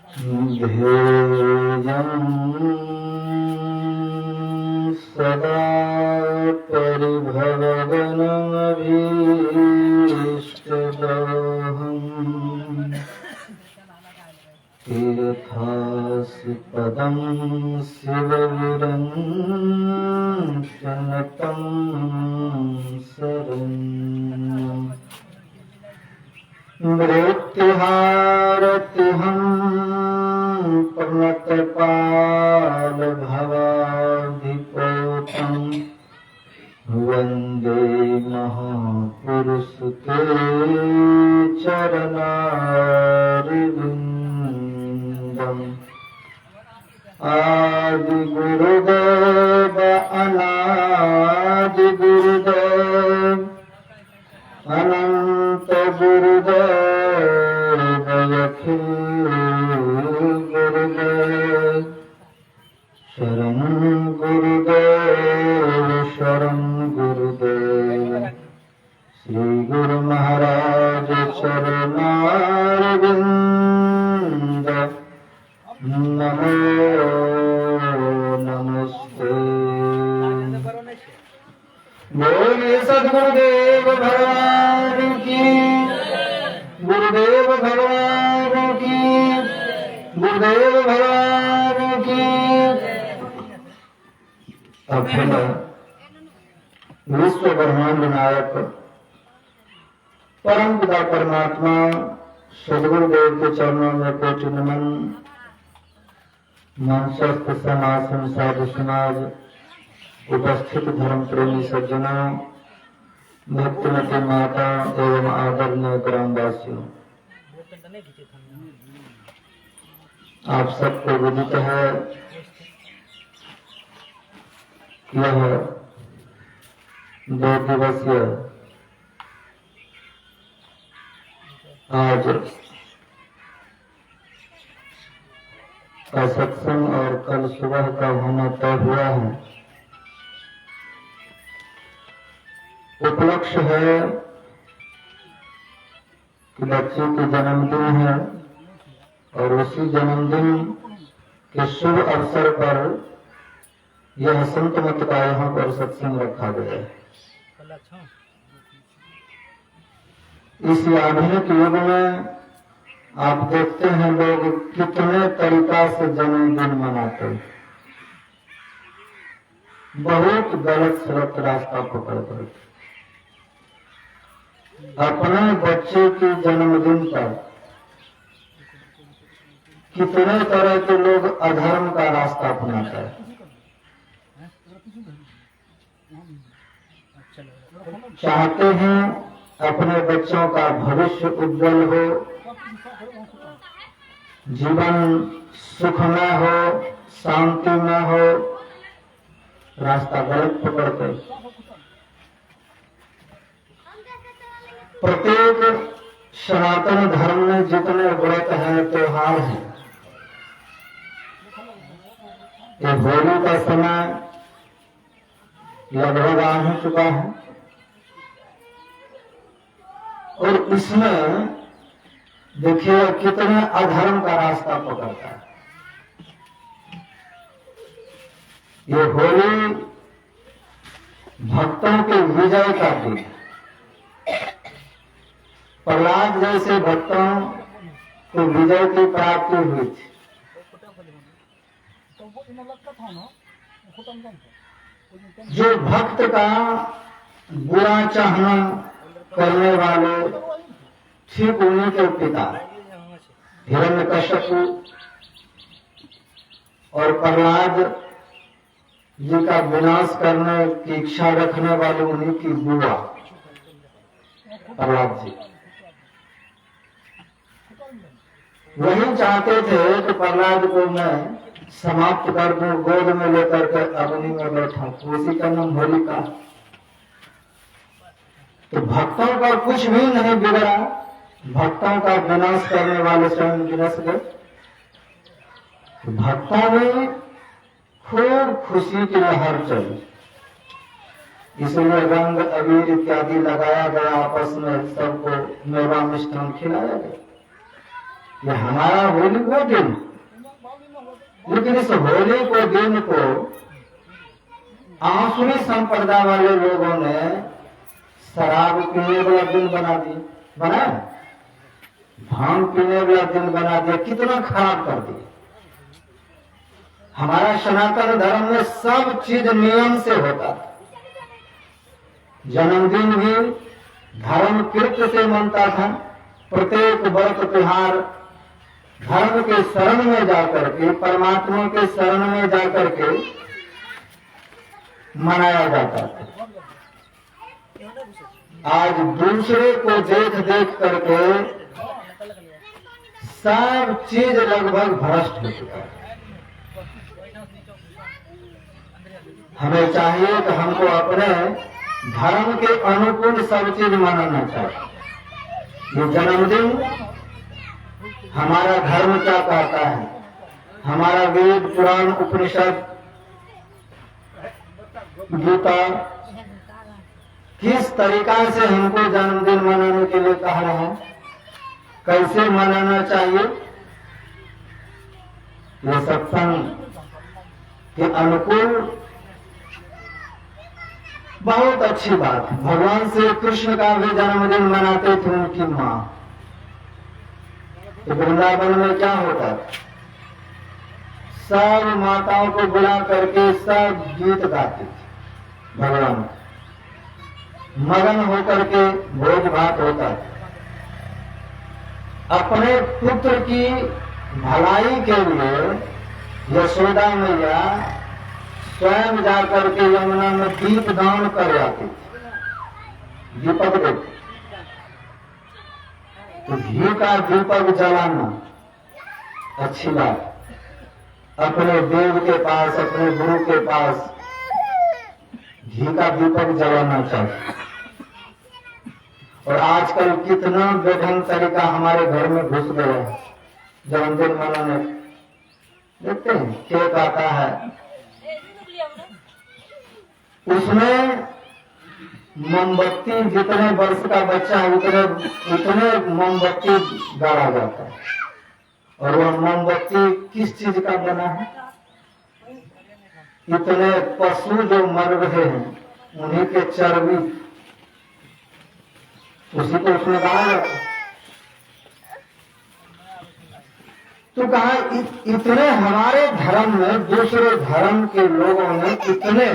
ध्येयं सदा परिभवनमभीष्टदोहम् तीर्थास्पदं शिवविरञ्जनतं शरण्यम् मृत्युहारतिहं प्रणतपालभवाधिपोतं वन्दे महापुरुषते चरणारविन्दम् आदिगुरुदेव अनादिगुरुदेव अनंत गुरुदेव अखिल गुरुदेव शरण गुरुदेव श्री गुरु महाराज चरणारविंद नमो नमस्ते। बोलिए सद्गुरुदेव भगवान की, गुरुदेव भगवान की, गुरुदेव भगवान की। अखिल विश्व ब्रह्मांड नायक परम पिता परमात्मा सद्गुरुदेव के चरणों में कोटि नमन। मंचस्थ समासन साधु समाज, उपस्थित धर्म प्रेमी सज्जनों, भक्तिमती माता एवं आदरणीय ग्रामवासियों, आप सबको विदित है यह 2 दिवसीय आज का सत्संग और कल सुबह का होना तय हुआ है। उपलक्ष्य है कि बच्चे के जन्मदिन है और उसी जन्मदिन के शुभ अवसर पर यह संत मत का यहाँ पर सत्संग रखा गया है। इस आधुनिक युग में आप देखते हैं लोग कितने तरीका से जन्मदिन मनाते हैं, बहुत गलत सलत रास्ता पकड़ते हैं। अपने बच्चे के जन्मदिन पर कितने तरह के लोग अधर्म का रास्ता अपनाते हैं। चाहते हैं अपने बच्चों का भविष्य उज्जवल हो, जीवन सुखमय हो, शांति में हो, रास्ता गलत पकड़ते। प्रत्येक सनातन धर्म में जितने व्रत हैं, त्योहार हैं, ये होली का समय लगभग आ ही चुका है और इसमें देखिए कितने अधर्म का रास्ता पकड़ता है। ये होली भक्तों के विजय का दिन। प्रहलाद जैसे भक्तों को विजय की प्राप्ति हुई थी। जो भक्त का बुरा चाहना करने वाले ठीक उन्हीं के पिता हिरण्यकश्यप और प्रहलाद जी का विनाश करने की इच्छा रखने वाले उन्हीं की बुआ प्रहलाद जी वही चाहते थे कि प्रहलाद को मैं समाप्त कर दूं, गोद में लेकर के अग्नि में बैठा। उसी का नाम होलिका। तो भक्तों का कुछ भी नहीं बिगड़ा, भक्तों का विनाश करने वाले स्वयं विनाश गए। भक्तों में खूब खुशी की लहर चली, इसलिए रंग अबीर इत्यादि लगाया गया, आपस में सबको मेवा मिष्ठान खिलाया गया। ये हमारा होली को दिन, लेकिन इस होली को दिन को आसुरी संप्रदाय वाले लोगों ने शराब पीने वाला दिन बना दिया, बनाया भांग पीने वाला दिन बना दिया, कितना खराब कर दिया। हमारा सनातन धर्म में सब चीज नियम से होता था। जन्मदिन भी धर्म कृत्य से मनता था। प्रत्येक व्रत त्योहार धर्म के शरण में जाकर के, परमात्मा के शरण में जाकर के मनाया जाता था। आज दूसरे को देख देख करके सब चीज लगभग भ्रष्ट हो चुका है। हमें चाहिए कि हमको अपने धर्म के अनुकूल सब चीज मनाना चाहिए। ये जन्मदिन हमारा धर्म क्या कहता है, हमारा वेद पुराण उपनिषद गीता किस तरीका से हमको जन्मदिन मनाने के लिए कह रहा है, कैसे मनाना चाहिए। ये सत्संग के अनुकूल बहुत अच्छी बात है। भगवान श्री कृष्ण का भी जन्मदिन मनाते थे उनकी मां। तो वृंदावन में क्या होता था, सब माताओं को बुला करके सब गीत गाते थे भगवान, मगन होकर के भोज भात होता था। अपने पुत्र की भलाई के लिए यशोदा मैया स्वयं जाकर के यमुना में दीप दान कर आती थी, दीपक देते। तो घी का दीपक जलाना अच्छी बात, अपने देव के पास, अपने गुरु के पास घी का दीपक जलाना चाहिए। और आजकल कितना बेढंग तरीका हमारे घर में घुस गया है जन्मदिन मनाने। देखते हैं केक आता है, उसमें मोमबत्ती, जितने वर्ष का बच्चा है उतने मोमबत्ती डाला जाता है। और वह मोमबत्ती किस चीज का बना है, इतने पशु जो मर रहे हैं उन्हीं के चर्बी, उसी को उसमें डाला जाता है। तो कहा इतने हमारे धर्म में दूसरे धर्म के लोगों ने इतने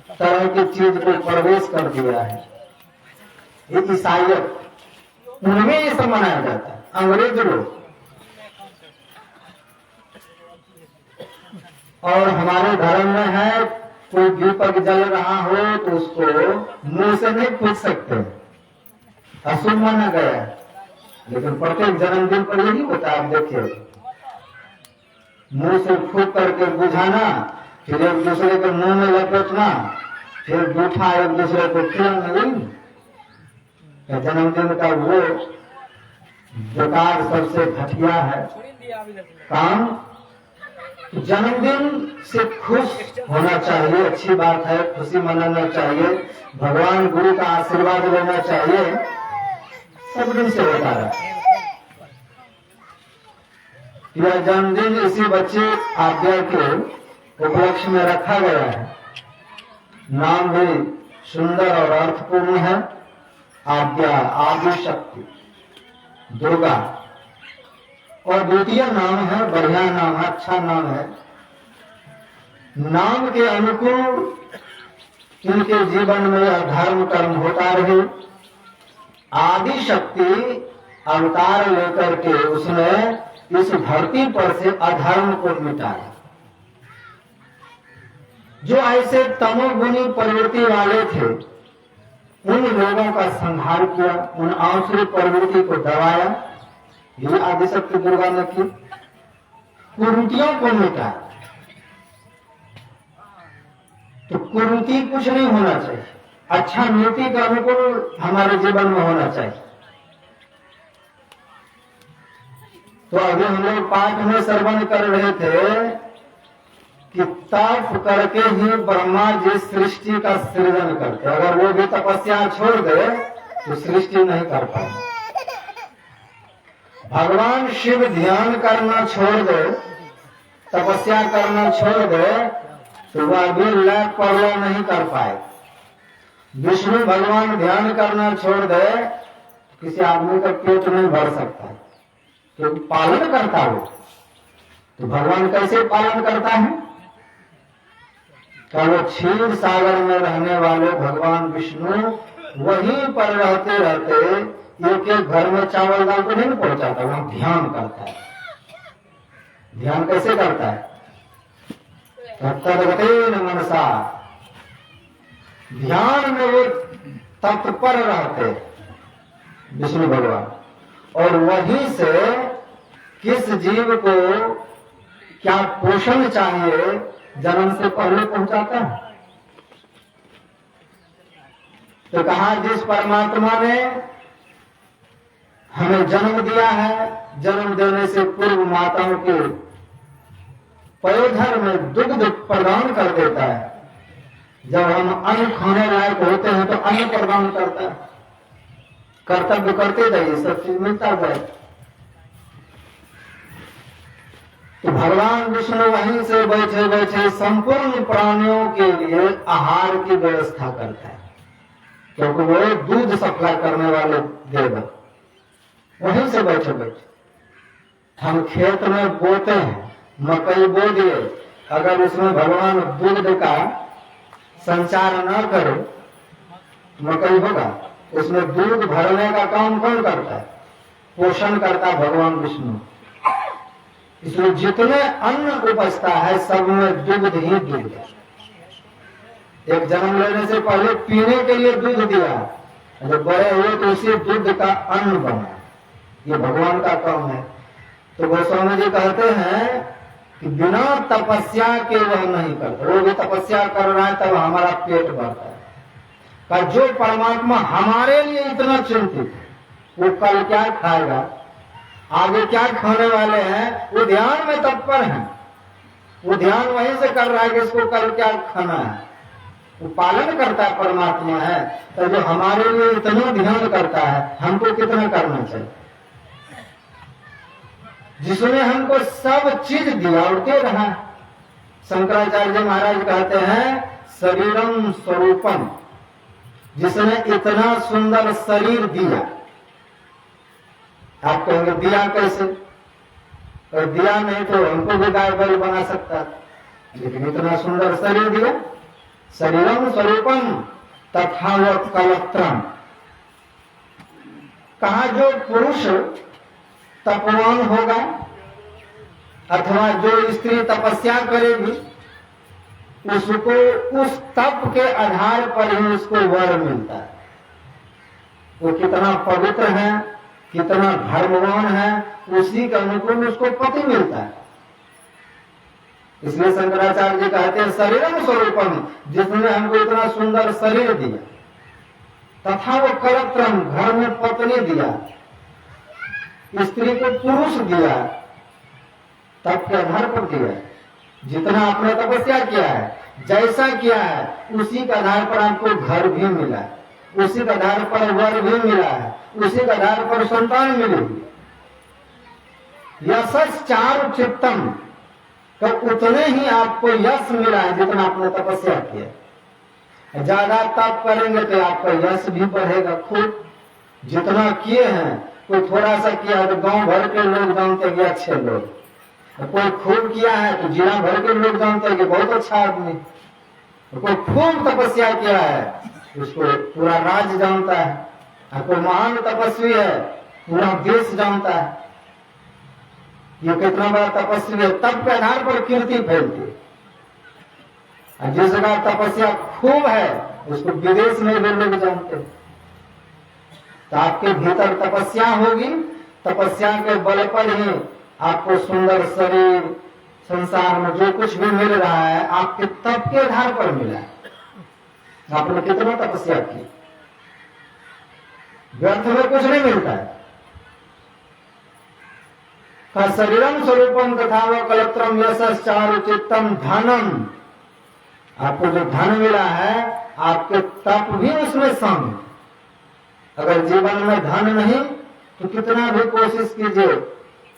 तरह की चीज को प्रवेश कर दिया है। ये ईसाइयत, उनमें ये सब मनाया जाता है। अंग्रेज लोग और हमारे धर्म में है, कोई दीपक जल रहा हो तो उसको मुंह से नहीं फूंक सकते, अशुभ माना गया है। लेकिन प्रत्येक जन्मदिन पर यही होता है। आप देखिए, मुंह से फूंक करके बुझाना, फिर एक दूसरे के मुंह में लपेटना, फिर जूठा एक दूसरे को खिलाना। जन्मदिन का वो बेकार सबसे घटिया है काम। जन्मदिन से खुश होना चाहिए, अच्छी बात है, खुशी मनाना चाहिए, भगवान गुरु का आशीर्वाद लेना चाहिए, सब दिन से होता है। यह जन्मदिन इसी बच्चे आज्ञा के उपलक्ष्य में रखा गया है। नाम भी सुंदर और अर्थपूर्ण है, आज्ञा, आदि शक्ति, दुर्गा। और द्वितीय नाम है, बढ़िया नाम है, अच्छा नाम है। नाम के अनुकूल इनके जीवन में धर्म कर्म होता रहे। आदि शक्ति अवतार लेकर के उसने इस धरती पर से अधर्म को मिटाया। जो ऐसे तमोगुणी प्रवृत्ति वाले थे उन लोगों का संहार किया, उन आसुरी प्रवृत्ति को दबाया। ये आदिशक्ति दुर्गा ने की, कुरीतियों को मिटाया। तो कुरीति कुछ नहीं होना चाहिए, अच्छा नीति का अनुकूल हमारे जीवन में होना चाहिए। तो अभी हम लोग पाठ में श्रवण कर रहे थे कि तप करके ही ब्रह्मा जी सृष्टि का सृजन करते। अगर वो भी तपस्या छोड़ दे तो सृष्टि नहीं कर पाए। भगवान शिव ध्यान करना छोड़ दे, तपस्या करना छोड़ दे, तो वह भी लाख पगला नहीं कर पाए। विष्णु भगवान ध्यान करना छोड़ दे, किसी आदमी का पेट नहीं भर सकता, क्योंकि पालन करता हो। तो भगवान कैसे पालन करता है? तो वो क्षीर सागर में रहने वाले भगवान विष्णु वहीं पर रहते रहते एक एक घर में चावल दाल को नहीं पहुंचाता, वहां ध्यान करता है। ध्यान कैसे करता है? तत्परगतेन मनसा, ध्यान में वो तत्पर रहते विष्णु भगवान, और वहीं से किस जीव को क्या पोषण चाहिए जन्म से पहले पहुंचाता है। तो कहा जिस परमात्मा ने हमें जन्म दिया है, जन्म देने से पूर्व माताओं के पयोधर में दुग्ध प्रदान कर देता है। जब हम अन्न खाने लायक होते हैं तो अन्न प्रदान करता है। कर्तव्य करते जाइए, सब चीज मिलता जाए। तो भगवान विष्णु वहीं से बैठे बैठे संपूर्ण प्राणियों के लिए आहार की व्यवस्था करता है, क्योंकि वो दूध सप्लाई करने वाले देव वहीं से बैठे बैठे। हम खेत में बोते हैं, मकई बो दिए, अगर उसमें भगवान दूध का संचार न करे, मकई होगा? उसमें दूध भरने का काम कौन करता है? पोषण करता है भगवान विष्णु। इसलिए जितने अन्न उपजता है सब में दूध ही दूध है। एक जन्म लेने से पहले पीने के लिए दूध दिया, जब बड़े हुए तो उसी दूध का अन्न बना। ये भगवान का काम है। तो गोस्वामी जी कहते हैं कि बिना तपस्या के वह नहीं करता। वो भी तपस्या कर रहा है तब हमारा पेट भरता है। पर जो परमात्मा हमारे लिए इतना चिंतित है, वो कल क्या खाएगा, आगे क्या खाने वाले हैं, वो ध्यान में तत्पर है। वो ध्यान वहीं से कर रहा है कि इसको कल क्या खाना है। वो पालन करता है, परमात्मा है। तो जो हमारे लिए इतना ध्यान करता है, हमको कितना करना चाहिए? जिसने हमको सब चीज दिया और दे रहा है। शंकराचार्य महाराज कहते हैं शरीरम स्वरूपम, जिसने इतना सुंदर शरीर दिया। आप कहेंगे दिया कैसे? और दिया नहीं तो हमको भी गाय बैल बना सकता, लेकिन इतना सुंदर शरीर दिया। शरीरम स्वरूपम तथावत कलत्रम, कहा जो पुरुष तपवान होगा अथवा जो स्त्री तपस्या करेगी, उसको उस तप के आधार पर ही उसको वर मिलता है। वो कितना पवित्र है, कितना धर्मवान है, उसी के अनुकूल उसको पति मिलता है। इसलिए शंकराचार्य जी कहते हैं शरीरम स्वरूपम, जिसने हमको इतना सुंदर शरीर दिया, तथा वो कलत्रम, घर में पत्नी दिया, स्त्री को पुरुष दिया, तप के आधार पर दिया। जितना आपने तपस्या किया है, जैसा किया है, उसी के आधार पर आपको घर भी मिला है, उसी के आधार पर वर भी मिला है, उसी के आधार पर संतान मिलेगी। यशस चारु चित्तम, तो उतने ही आपको यश मिला है जितना आपने तपस्या किया। ज्यादा तप करेंगे तो आपका यश भी बढ़ेगा खूब। जितना किए हैं, कोई थोड़ा सा किया तो गांव भर के लोग जानते हैं अच्छे लोग, कोई खूब किया है तो जिला भर के लोग जानते हैं कि बहुत अच्छा आदमी, कोई खूब तपस्या किया है उसको पूरा राज्य जानता है, कोई महान तपस्वी है पूरा देश जानता है ये कितना बड़ा तपस्वी है। तप के आधार पर कीर्ति फैलती है। जिस जगह तपस्या खूब है उसको विदेश में भी लोग जानते हैं। तो आपके भीतर तपस्या होगी, तपस्या के बल पर ही आपको सुंदर शरीर, संसार में जो कुछ भी मिल रहा है आपके तप के आधार पर मिला है। आपने कितना तपस्या की, व्यर्थ में कुछ नहीं मिलता है। शरीरम स्वरूपम तथा व कलत्रम यशस चारु चित्तम धनम, आपको जो धन मिला है आपके तप भी उसमें शामिल। अगर जीवन में धन नहीं तो कितना भी कोशिश कीजिए,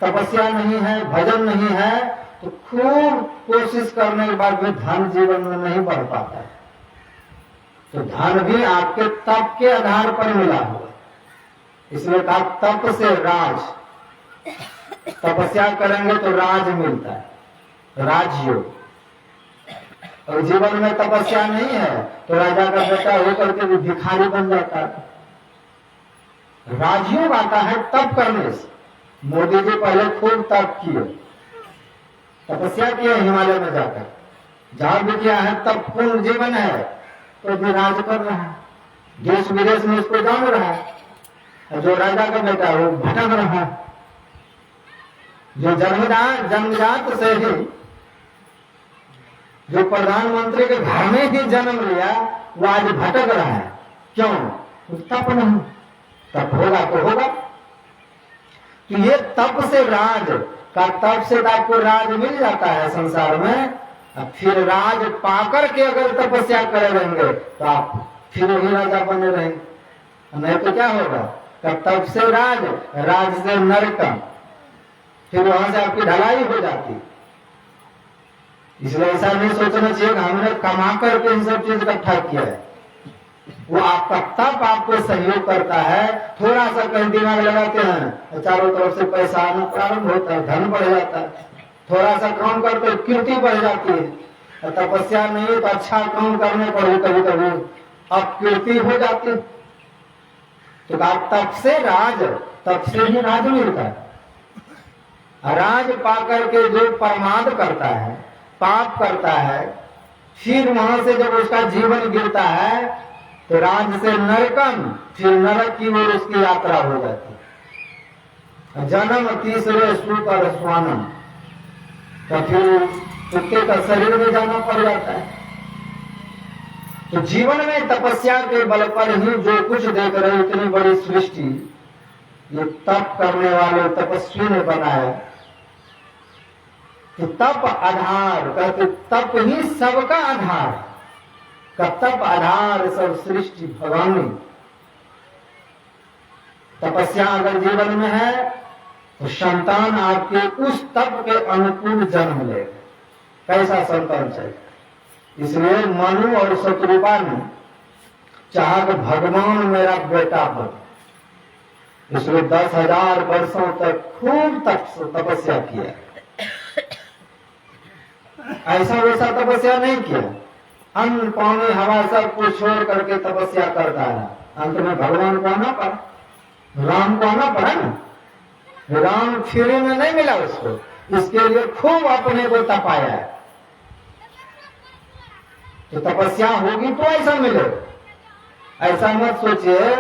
तपस्या नहीं है, भजन नहीं है, तो खूब कोशिश करने के बाद भी धन जीवन में नहीं बढ़ पाता है। तो धन भी आपके तप के आधार पर मिला हुआ, इसलिए कहा तप से राज। तपस्या करेंगे तो राज मिलता है, राजयोग। और जीवन में तपस्या नहीं है तो राजा का बेटा होकर के भी भिखारी बन जाता है। राजयोग आता है तप करने से। मोदी जी पहले खूब तप किए, तपस्या किए हिमालय में जाकर, जहां भी किया है तप पूर्ण जीवन है, तो भी राज कर रहा है, देश विदेश में उसको जान रहा है। जो राजा का बेटा वो भटक रहा है, जो जन्मजात से ही, जो प्रधानमंत्री के घर में ही जन्म लिया, वो आज भटक रहा है। क्यों? तप नहीं। तप होगा तो होगा। तो ये तप से राज का, तप से आपको राज मिल जाता है संसार में। अब फिर राज पाकर के अगर तपस्या करे रहेंगे तो आप फिर वही राजा बने रहेंगे, नहीं तो क्या होगा? तप से राज, राज से नरकम, फिर वहां से आपकी ढलाई हो जाती। इसलिए ऐसा नहीं सोचना चाहिए कि हमने कमा करके इन सब चीज इकट्ठा किया है। वो आपका तप आपको सहयोग करता है। थोड़ा सा कहीं दिमाग लगाते हैं, चारों तरफ से पैसा आना प्रारंभ होता है, धन बढ़ जाता है। थोड़ा सा काम करते कीर्ति बढ़ जाती है। तपस्या नहीं तो अच्छा काम करने पर कभी कभी अब कीर्ति हो जाती। तो तप से राज, तप से ही राज मिलता है। राज पाकर के जो प्रमाद करता है, पाप करता है, फिर वहां से जब उसका जीवन गिरता है तो राज से नरकम, फिर नरक की ओर उसकी यात्रा हो जाती है। जन्म तीसरे सुख और स्वानम, तो फिर कुत्ते का शरीर में जाना पड़ जाता है। तो जीवन में तपस्या के बल पर ही जो कुछ देख रहे, इतनी बड़ी सृष्टि ये तप करने वाले तपस्वी ने बनाया। तो तप आधार, कहते तप ही सबका आधार का, तप आधार सब सृष्टि भगवानी। तपस्या अगर जीवन में है तो संतान आपके उस तप के अनुकूल जन्म लेगा। कैसा संतान चाहिए? इसलिए मनु और शत्रुपा ने चाहा कि भगवान मेरा बेटा बन, इसलिए 10,000 वर्षों तक खूब तपस्या किया। ऐसा वैसा तपस्या नहीं किया, अन्न पानी हवा सब कुछ छोड़ करके तपस्या करता है। अंत में भगवान को आना पड़ा, राम को आना पड़ा ना। राम फ्री में नहीं मिला उसको, इसके लिए खूब अपने को तपाया है। तो तपस्या होगी तो ऐसा मिले। ऐसा मत सोचिए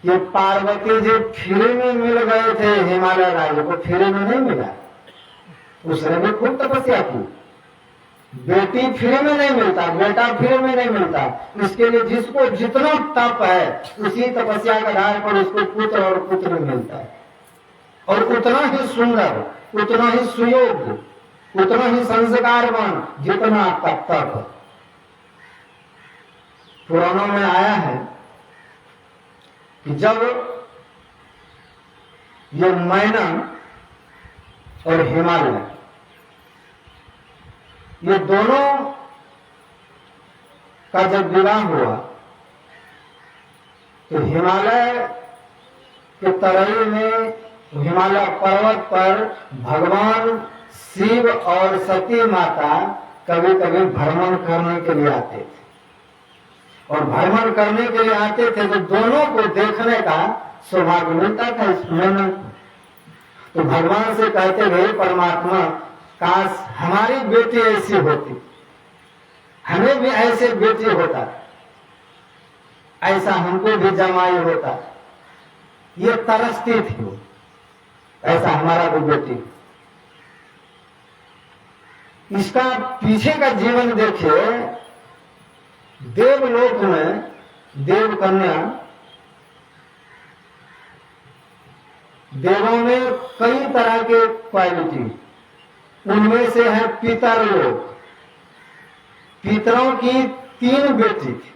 कि पार्वती जी फ्री में मिल गए थे, हिमालय राज्य को फ्री में नहीं मिला, उसने भी खूब तपस्या की। बेटी फ्री में नहीं मिलता, बेटा फ्री में नहीं मिलता, इसके लिए जिसको जितना तप है उसी तपस्या के आधार पर उसको पुत्र और पुत्री मिलता है, और उतना ही सुंदर, उतना ही सुयोग्य, उतना ही संस्कारवान जितना आपका तप है। पुराणों में आया है कि जब ये मैना और हिमालय, ये दोनों का जब विवाह हुआ तो हिमालय के तराई में, हिमालय पर्वत पर भगवान शिव और सती माता कभी कभी भ्रमण करने के लिए आते थे। और भ्रमण करने के लिए आते थे तो दोनों को देखने का सौभाग्य मिलता था इस मैना को। तो भगवान से कहते गए, परमात्मा काश हमारी बेटी ऐसी होती, हमें भी ऐसे बेटी होता, ऐसा हमको भी जमाई होता। ये तरसती थी, ऐसा हमारा भी बेटी। इसका पीछे का जीवन देखिए। देवलोक में देव कन्या, देवों में कई तरह के क्वालिटी, उनमें से है पितर लोक। पितरों की 3 बेटी थी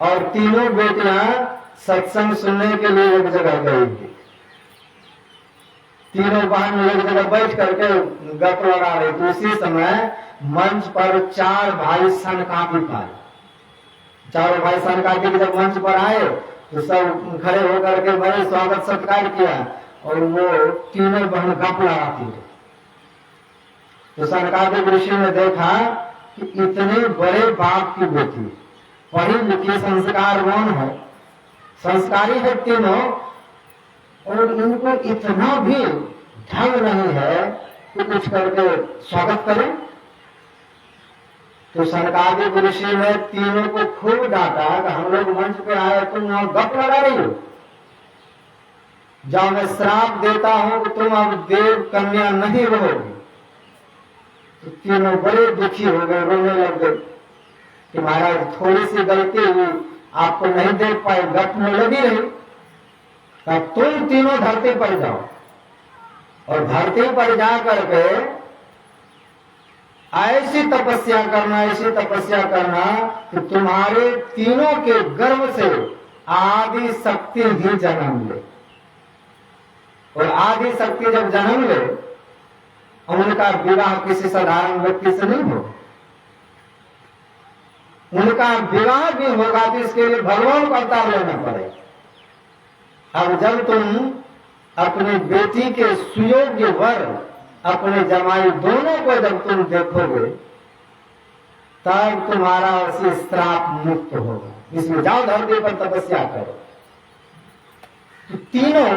और तीनों बेटियां सत्संग सुनने के लिए एक जगह गई थी। तीनों बहन एक जगह बैठ करके गप लगा रही थी। उसी समय मंच पर 4 भाई सनकापी पाए। चारों भाई सनकापी के जब मंच पर आए तो सब खड़े होकर के बड़े स्वागत सत्कार किया और वो तीनों बहन गप लगाती रही। तो सनकादिक ऋषि ने देखा कि इतने बड़े बाप की बेटी, पढ़ी लिखी, संस्कारवान है, संस्कारी है तीनों, और इनको इतना भी ढंग नहीं है कि कुछ करके स्वागत करें। तो सनकादिक ऋषि ने तीनों को खूब डांटा कि हम लोग मंच पे आए, तुम वहां गप लगा रही हो, जाओ मैं श्राप देता हूं कि तुम अब देव कन्या नहीं रहोगी। तो तीनों बड़े दुखी हो गए, रोने लग गए कि महाराज थोड़ी सी गलती हुई, आपको नहीं देख पाए, गप में लगी रही। तब तुम तीनों धरती पर जाओ और धरती पर जा करके ऐसी तपस्या करना, ऐसी तपस्या करना कि तुम्हारे तीनों के गर्भ से आदि शक्ति ही जन्म ले। और आदि शक्ति जब जन्म ले, उनका विवाह किसी साधारण व्यक्ति से नहीं हो, उनका विवाह भी होगा तो इसके लिए भगवान को अवतार लेना पड़ेगा। अब जब तुम अपनी बेटी के सुयोग्य वर, अपने जमाई दोनों को जब तुम देखोगे, तब तुम्हारा उसी श्राप मुक्त होगा। इसमें जाओ धरती पर तपस्या करो। तो तीनों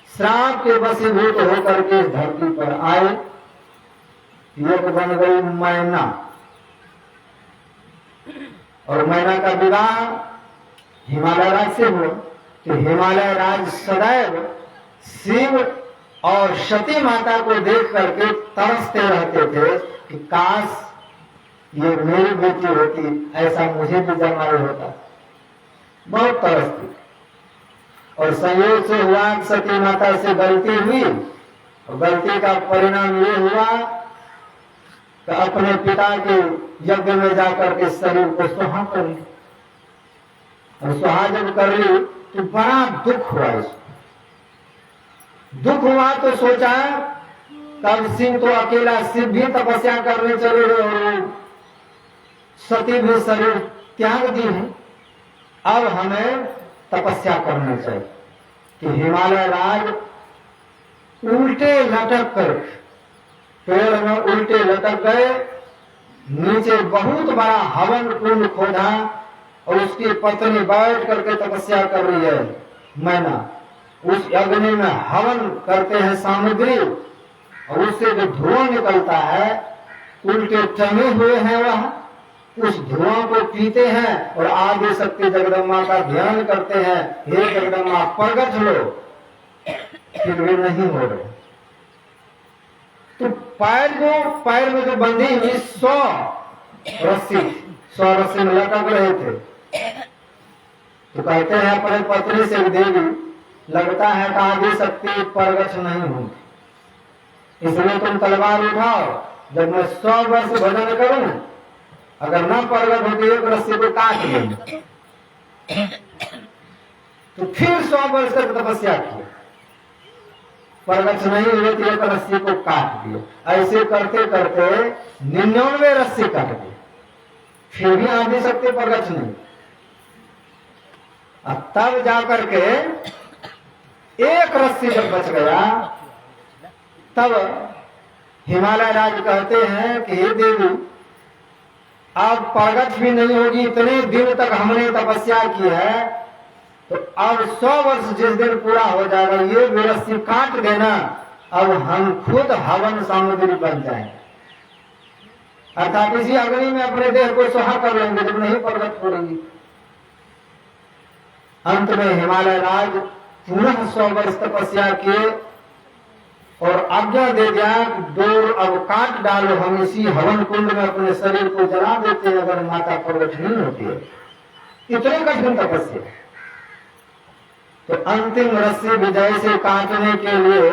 श्राप के वशीभूत होकर के धरती पर आए। एक बन गई मैना, और मैना का विवाह हिमालय राज से हुआ। तो हिमालय राज सदैव शिव और सती माता को देख करके तरसते रहते थे कि काश ये मेरी बेटी होती, ऐसा मुझे भी जमाई होता। बहुत तरसती। और संयोग से हुआ सती माता से गलती हुई, और गलती का परिणाम ये हुआ कि अपने पिता के यज्ञ में जाकर के शरीर को सुहा कर ली। और सुहा जब कर ली तो बड़ा दुख हुआ। इसको दुख हुआ तो सोचा तब शिव तो अकेला, शिव भी तपस्या करने चले गए और सती भी शरीर त्याग दी है। अब हमें तपस्या करना चाहिए। कि हिमालय राज उल्टे लटक कर पेड़ में उल्टे लटक गए, नीचे बहुत बड़ा हवन कुंड खोदा और उसकी पत्नी बैठ करके तपस्या कर रही है मैना। उस अग्नि में हवन करते हैं सामग्री, और उससे जो धुआं निकलता है, उल्टे टंगे हुए हैं वह, उस धुआं को पीते हैं और आदि शक्ति जगदम्बा का ध्यान करते हैं, हे जगदम्बा प्रगट लो, फिर वे नहीं हो रहे। तो पैर में जो बंधी हुई 100 रस्सी में लटक रहे थे। तो कहते हैं अपने पत्नी से देवी, लगता है कि आदि शक्ति प्रगट नहीं होगी, इसलिए तुम तलवार उठाओ, जब मैं 100 वर्ष भजन करूं, अगर न प्रगट होती एक रस्सी को काट लेंगे। तो फिर 100 वर्ष तक तपस्या की, प्रगट नहीं हुए तो एक रस्सी को काट दिया। ऐसे करते करते 99 रस्सी काट दी, फिर भी आदि शक्ति प्रगट नहीं। अब तब जाकर के एक रस्सी जब बच गया, तब हिमालय राज कहते हैं कि हे देवी, अब प्रगट भी नहीं होगी, इतने दिन तक हमने तपस्या की है, तो अब 100 वर्ष जिस दिन पूरा हो जाएगा, ये रस्सी काट देना, अब हम खुद हवन सामग्री बन जाएंगे। अर्थात इसी अग्नि में अपने देह को सुहा कर लेंगे जब नहीं प्रगट हो रही। अंत में हिमालय राज पुनः 100 वर्ष तपस्या किए और आज्ञा दे दिया कि डोर अब काट डालो, हम इसी हवन कुंड में अपने शरीर को जला देते हैं अगर माता प्रगट नहीं होती है। इतनी कठिन तपस्या। तो अंतिम रस्सी विजय से काटने के लिए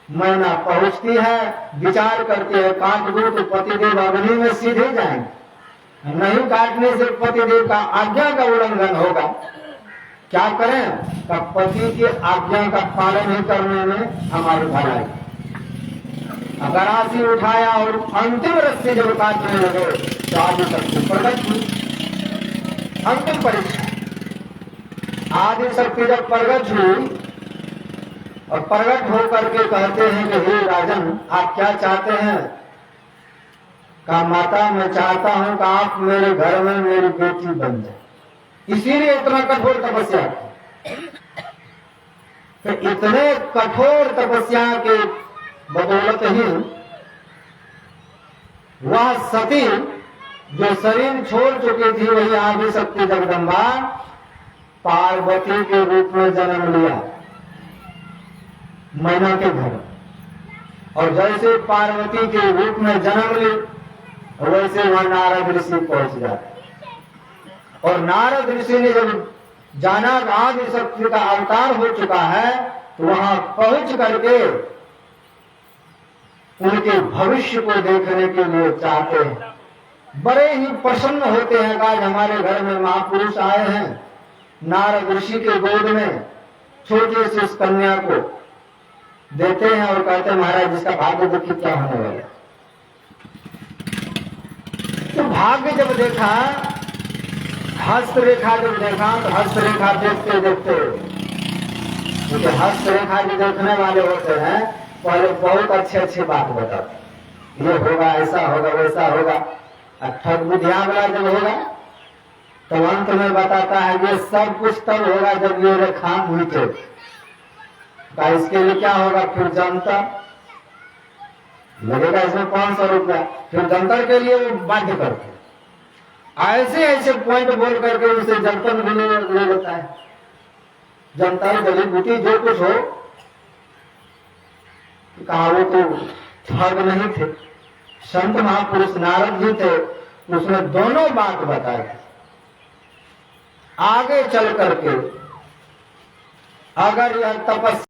मैना पहुंचती है, विचार करती है काट दो तो पतिदेव अग्नि में सीधे जाएंगे, नहीं काटने से पतिदेव का आज्ञा का उल्लंघन होगा, क्या करें? का पति की आज्ञा का पालन ही करने में हमारी भलाई। अगर आंसी उठाया और अंतिम रस्सी जब काटने लगे तो आदि शक्ति प्रकट हुई। अंतिम परीक्षा, आदि शक्ति जब प्रकट हुई और प्रकट होकर के कहते हैं कि हे राजन, आप क्या चाहते हैं? का माता, मैं चाहता हूं कि आप मेरे घर में मेरी बेटी बन जाए। इसीलिए इतना कठोर तपस्या की। तो इतने कठोर तपस्या के बदौलत ही वह सती जो शरीर छोड़ चुकी थी, वही आदि शक्ति जगदम्बा पार्वती के रूप में जन्म लिया मैना के घर। और जैसे पार्वती के रूप में जन्म ली, वैसे वह नारद ऋषि पहुंच जाते। और नारद ऋषि ने जब जाना आदि शक्ति का अवतार हो चुका है, तो वहां पहुंच करके उनके भविष्य को देखने के लिए चाहते हैं। बड़े ही प्रसन्न होते हैं। आज हमारे घर में महापुरुष आए हैं। नारद ऋषि के गोद में छोटे से उस कन्या को देते हैं और कहते हैं, महाराज जिसका भाग्य देखिए क्या होने वाला। तो भाग्य जब देखा, हस्तरेखा जब देखा, तो हस्तरेखा देखते देखते, क्योंकि हस्तरेखा जो देखने वाले होते हैं पहले बहुत अच्छे अच्छे बात बताते, ये होगा, ऐसा होगा, वैसा होगा। ठग बुद्धिया वाला जब होगा तो अंत में बताता है ये सब कुछ तब होगा जब ये रेखा मिटे। इसके लिए क्या होगा? फिर जंतर लगेगा, इसमें 500 रुपया। फिर जंतर के लिए वो बाध्य करते, ऐसे ऐसे पॉइंट बोल करके उसे जंतर भी ले लेता है। जंतर जली बूटी जो कुछ हो, कहा वो तो ठग नहीं थे, संत महापुरुष नारद जी थे। उसने दोनों बात बताई। आगे चल करके अगर यह तपस्या